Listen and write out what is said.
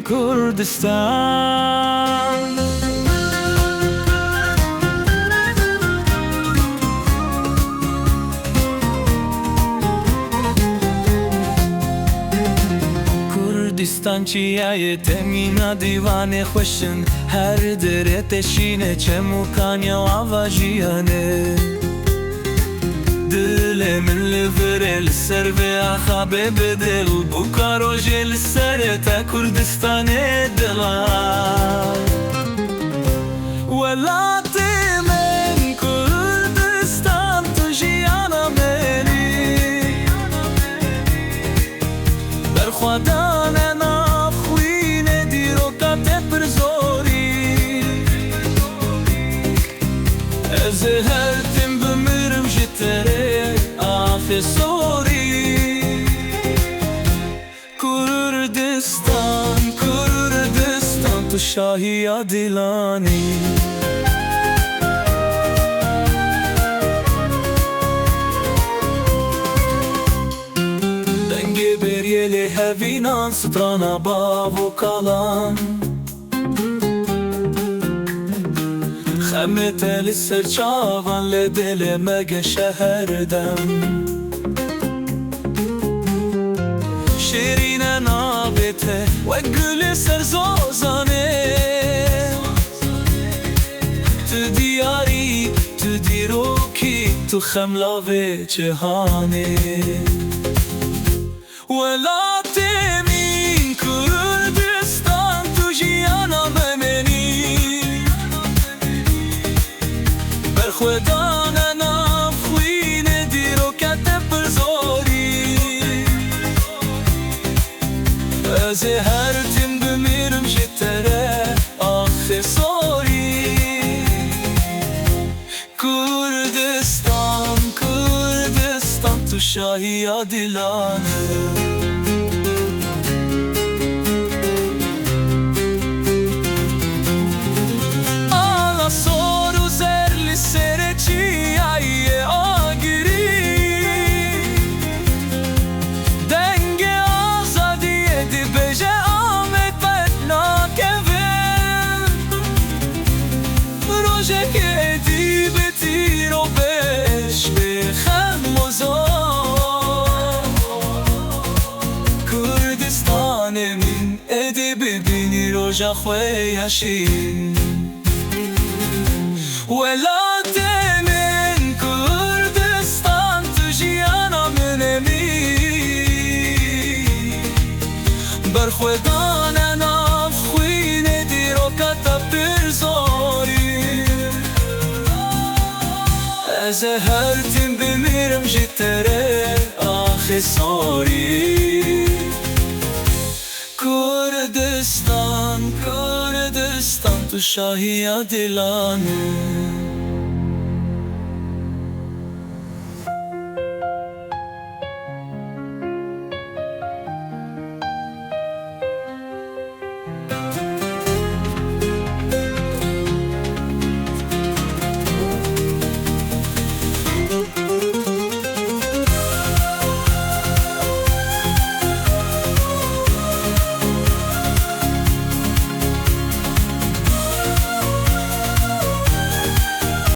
کردستان کردستان چیه تمینا دیوانه خوشن هر دره تشینه چه مکانی و آواجیانه دل من لفره لسر به آخابه بدل بکارو جل سر تا کردستان دلار ولات من کردستان تو جیانا منی برخوادان نافخوین دیرو کات پرزوری از هر تیم بمیرم جتره آف سوری کردستان کردستان تو شاهی عادلانی دنگ بریلی هوینان سترانا بابو کالان خمت لسر چاوان لدل مگه شهردم شیرین نابته و گل سر زوزانه تو دیاری تو دیروکی تو خملاوه جهانه ولات من کردستان تو جیانا منی برخوادان نافخوین دیرو کت پرزوری از هر تیم بمیرم جتره آخ سوری کردستان کردستان تو شاهی عادلانه که دی به تیر و بش بخم مزار کردستان من ادی ببینی روژا خویشین ولات من کردستان تو جیانا منمی برخوادان نافخوین دیرو کتا پرزوری از هر تیم بمیرم جتره آخ سوری کردستان کردستان تو شاهی عادلانه